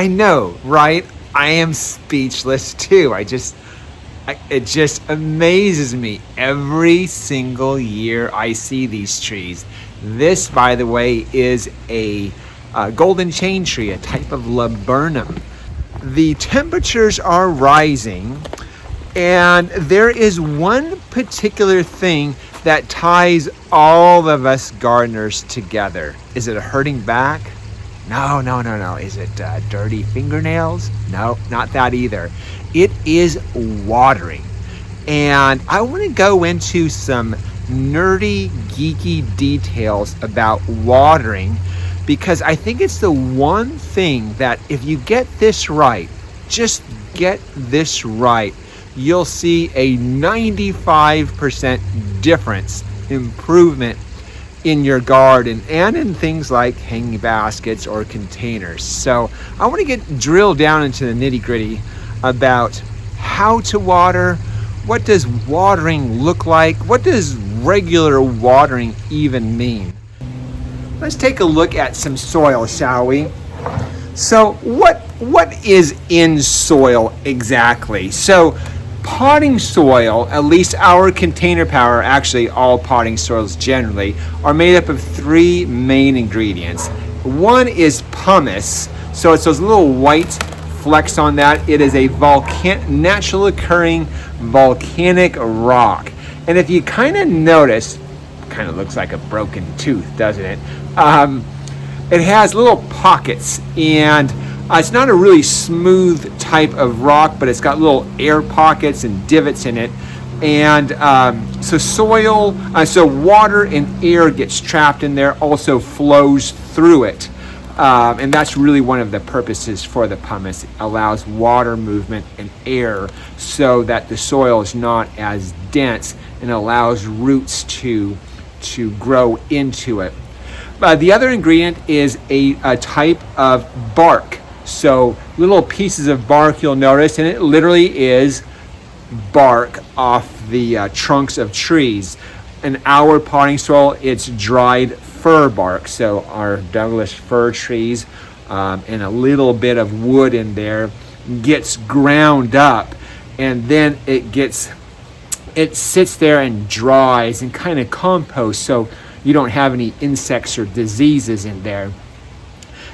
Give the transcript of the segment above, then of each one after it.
I know, right? I am speechless too. It just amazes me every single year I see these trees. This, by the way, is a golden chain tree, a type of laburnum. The temperatures are rising, and there is one particular thing that ties all of us gardeners together. Is it a hurting back? No. Is it dirty fingernails? No, not that either. It is watering. And I want to go into some nerdy, geeky details about watering, because I think it's the one thing that if you get this right, just get this right, you'll see a 95% difference, improvement in your garden and in things like hanging baskets or containers. So I want to get drilled down into the nitty-gritty about how to water. What does watering look like? What does regular watering even mean? Let's take a look at some soil, shall we? So what is in soil exactly? So potting soil, at least our container power, actually all potting soils generally, are made up of three main ingredients. One is pumice, so it's those little white flecks on that. It is a natural occurring volcanic rock. And if you kind of notice, kind of looks like a broken tooth, doesn't it? It has little pockets, and it's not a really smooth type of rock, but it's got little air pockets and divots in it. And so water and air gets trapped in there, also flows through it. And that's really one of the purposes for the pumice. It allows water movement and air so that the soil is not as dense and allows roots to grow into it. The other ingredient is a type of bark. So little pieces of bark you'll notice, and it literally is bark off the trunks of trees. In our potting soil, it's dried fir bark. So our Douglas fir trees and a little bit of wood in there gets ground up, and then it sits there and dries and kind of composts, so you don't have any insects or diseases in there.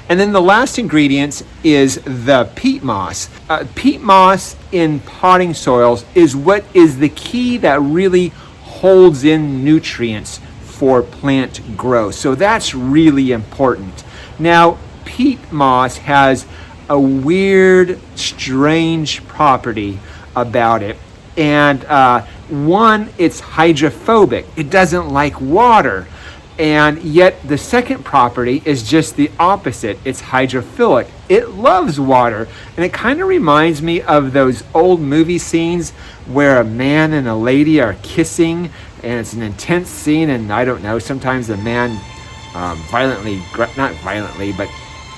And then the last ingredient is the peat moss. Peat moss in potting soils is what is the key that really holds in nutrients for plant growth. So that's really important. Now, peat moss has a weird, strange property about it. And one, it's hydrophobic. It doesn't like water. And yet the second property is just the opposite. It's hydrophilic. It loves water. And it kind of reminds me of those old movie scenes where a man and a lady are kissing, and it's an intense scene, and I don't know, sometimes the man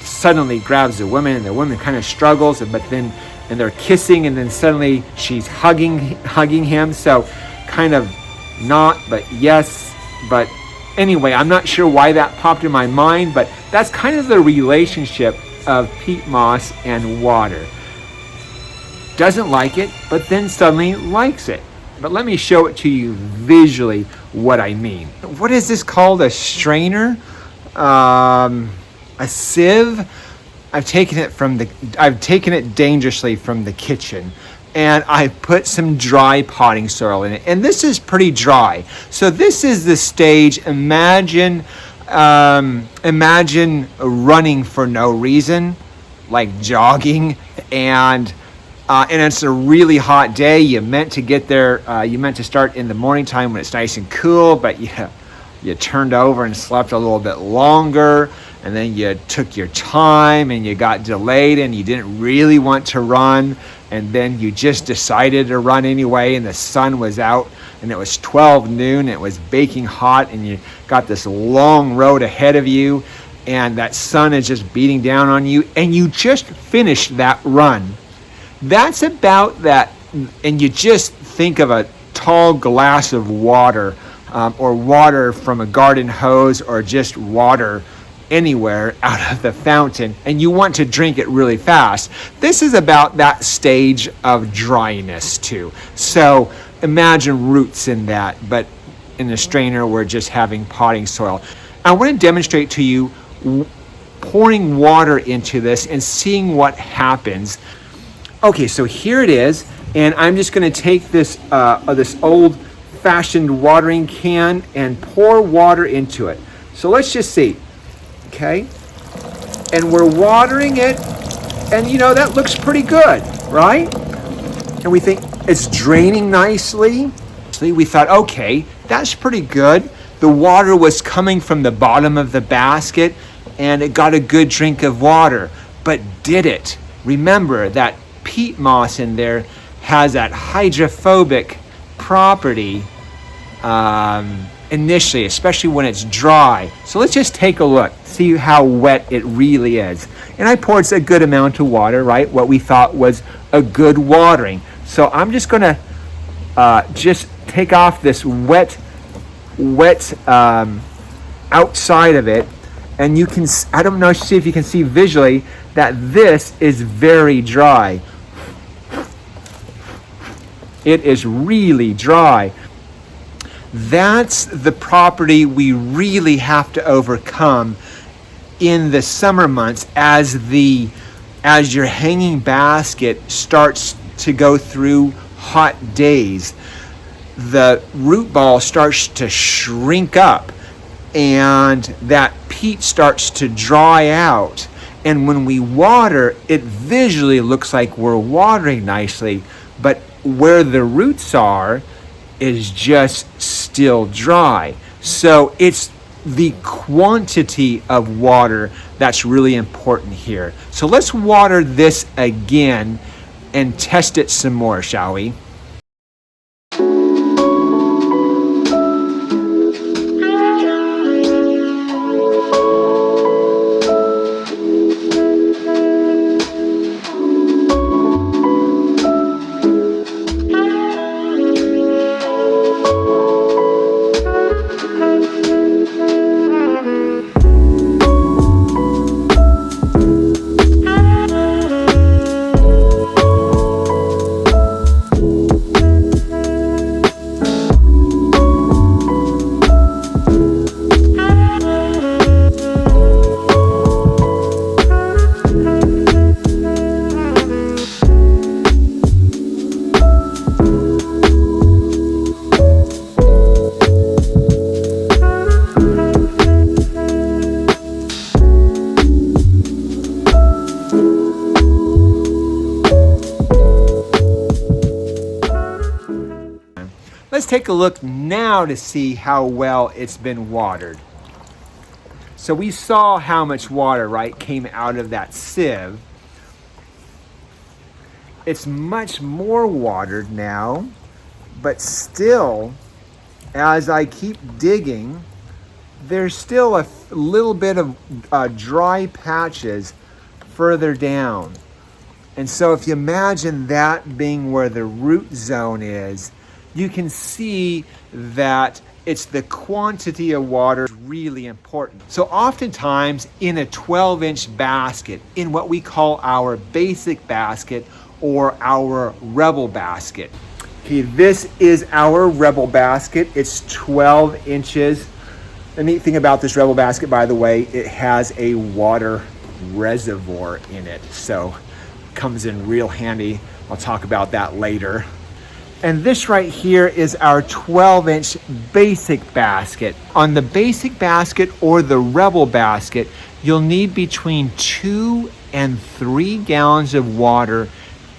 suddenly grabs the woman, and the woman kind of struggles, and they're kissing, and then suddenly she's hugging him. So kind of not, but yes, but anyway, I'm not sure why that popped in my mind, but that's kind of the relationship of peat moss and water. Doesn't like it, but then suddenly likes it. But let me show it to you visually what I mean. What is this called? A strainer? A sieve? I've taken it dangerously from the kitchen, and I put some dry potting soil in it. And this is pretty dry. So this is the stage. Imagine running for no reason, like jogging, and it's a really hot day. You meant to get there. You meant to start in the morning time when it's nice and cool, but you turned over and slept a little bit longer. And then you took your time and you got delayed and you didn't really want to run. And then you just decided to run anyway, and the sun was out and it was 12 noon. It was baking hot, and you got this long road ahead of you, and that sun is just beating down on you, and you just finished that run. That's about that. And you just think of a tall glass of water, or water from a garden hose, or just water anywhere out of the fountain and you want to drink it really fast. This is about that stage of dryness too. So imagine roots in that, but in the strainer we're just having potting soil. I want to demonstrate to you pouring water into this and seeing what happens. Okay, so here it is, and I'm just going to take this this old-fashioned watering can and pour water into it. So let's just see. Okay, and we're watering it, and you know that looks pretty good, right? And we think it's draining nicely. So we thought, okay, that's pretty good. The water was coming from the bottom of the basket, and it got a good drink of water. But did it? Remember that peat moss in there has that hydrophobic property initially, especially when it's dry. So let's just take a look, see how wet it really is. And I poured a good amount of water, right? What we thought was a good watering. So I'm just gonna just take off this wet outside of it, and you can, I don't know, see if you can see visually that this is very dry. It is really dry. That's the property we really have to overcome in the summer months as your hanging basket starts to go through hot days. The root ball starts to shrink up and that peat starts to dry out. And when we water, it visually looks like we're watering nicely, but where the roots are is just still dry. So it's the quantity of water that's really important here. So let's water this again and test it some more, shall we? Let's take a look now to see how well it's been watered. So we saw how much water, right, came out of that sieve. It's much more watered now, but still, as I keep digging, there's still a little bit of dry patches further down. And so if you imagine that being where the root zone is, you can see that it's the quantity of water is really important. So oftentimes in a 12-inch basket, in what we call our basic basket or our rebel basket. Okay, this is our rebel basket. It's 12 inches. The neat thing about this rebel basket, by the way, it has a water reservoir in it. So it comes in real handy. I'll talk about that later. And this right here is our 12-inch basic basket. On the basic basket or the rebel basket, you'll need between 2 and 3 gallons of water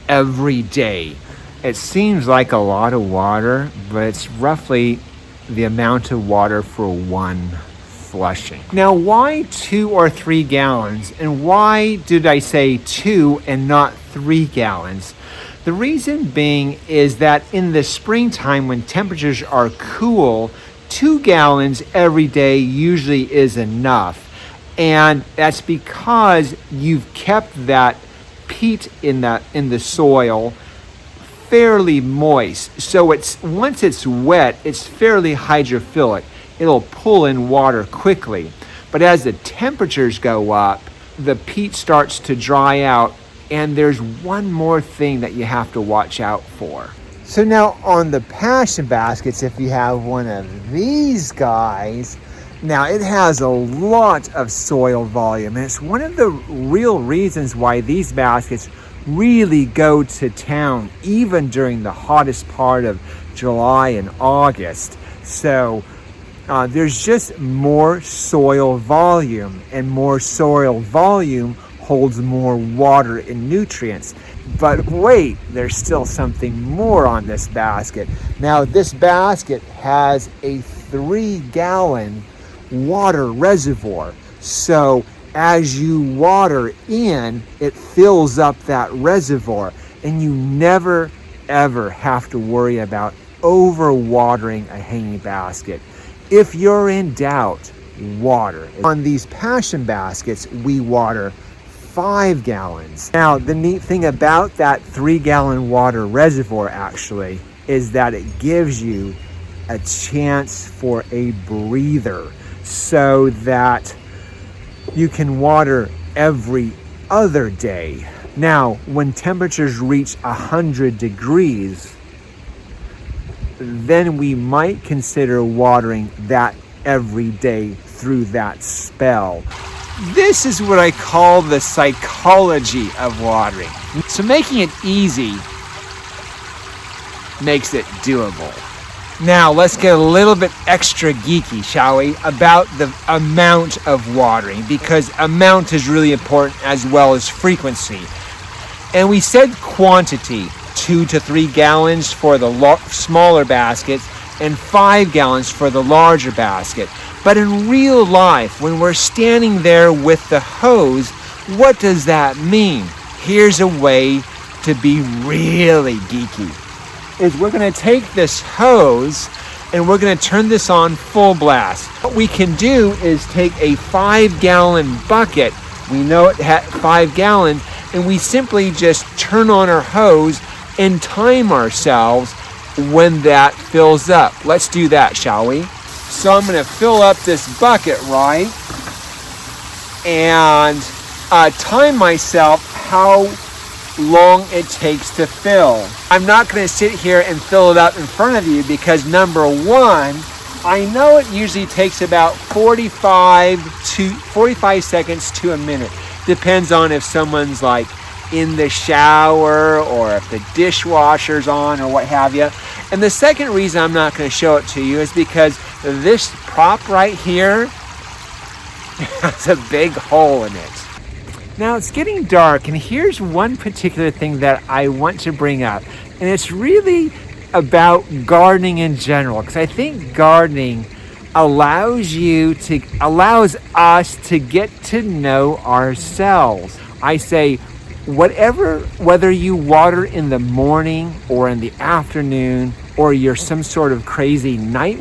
every day. It seems like a lot of water, but it's roughly the amount of water for one flushing. Now, why 2 or 3 gallons? And why did I say 2 and not 3 gallons? The reason being is that in the springtime when temperatures are cool, 2 gallons every day usually is enough. And that's because you've kept that peat in the soil fairly moist. So once it's wet, it's fairly hydrophilic. It'll pull in water quickly. But as the temperatures go up, the peat starts to dry out, and there's one more thing that you have to watch out for. So now on the passion baskets, if you have one of these guys, now it has a lot of soil volume, and it's one of the real reasons why these baskets really go to town even during the hottest part of July and August. So there's just more soil volume, and more soil volume holds more water and nutrients. But wait, there's still something more on this basket. Now this basket has a 3-gallon water reservoir. So as you water in, it fills up that reservoir, and you never ever have to worry about over watering a hanging basket. If you're in doubt, water. On these passion baskets, we water 5 gallons. Now, the neat thing about that 3-gallon water reservoir actually is that it gives you a chance for a breather, so that you can water every other day. Now, when temperatures reach 100 degrees, then we might consider watering that every day through that spell. This is what I call the psychology of watering. So making it easy makes it doable. Now let's get a little bit extra geeky, shall we, about the amount of watering, because amount is really important as well as frequency. And we said quantity, 2 to 3 gallons for the smaller baskets and 5 gallons for the larger basket. But in real life, when we're standing there with the hose, what does that mean? Here's a way to be really geeky. Is we're going to take this hose and we're going to turn this on full blast. What we can do is take a 5-gallon bucket, we know it had 5 gallons, and we simply just turn on our hose and time ourselves when that fills up. Let's do that, shall we? So I'm going to fill up this bucket, right? And time myself how long it takes to fill. I'm not going to sit here and fill it up in front of you because, number one, I know it usually takes about 45 seconds to a minute. Depends on if someone's like in the shower or if the dishwasher's on or what have you. And the second reason I'm not going to show it to you is because this prop right here has a big hole in it. Now it's getting dark, and here's one particular thing that I want to bring up, and it's really about gardening in general, because I think gardening allows us to get to know ourselves. I say whether you water in the morning or in the afternoon, or you're some sort of crazy night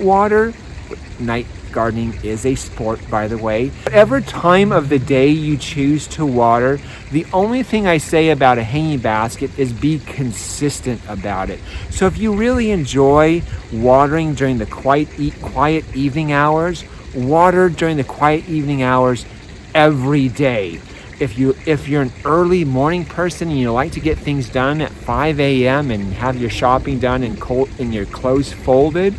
gardening is a sport, by the way. Whatever time of the day you choose to water, the only thing I say about a hanging basket is be consistent about it. So if you really enjoy watering during the quiet evening hours, water during the quiet evening hours every day. If you're an early morning person and you like to get things done at 5 a.m. and have your shopping done and your clothes folded,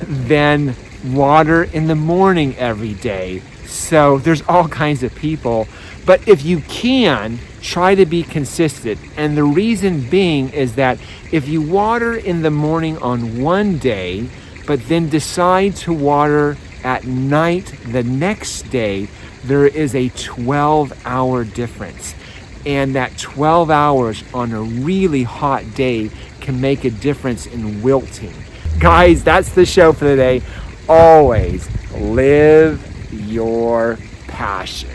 then water in the morning every day. So there's all kinds of people, but if you can, try to be consistent. And the reason being is that if you water in the morning on one day, but then decide to water at night the next day, there is a 12-hour difference. And that 12 hours on a really hot day can make a difference in wilting. Guys, that's the show for today. Always live your passion.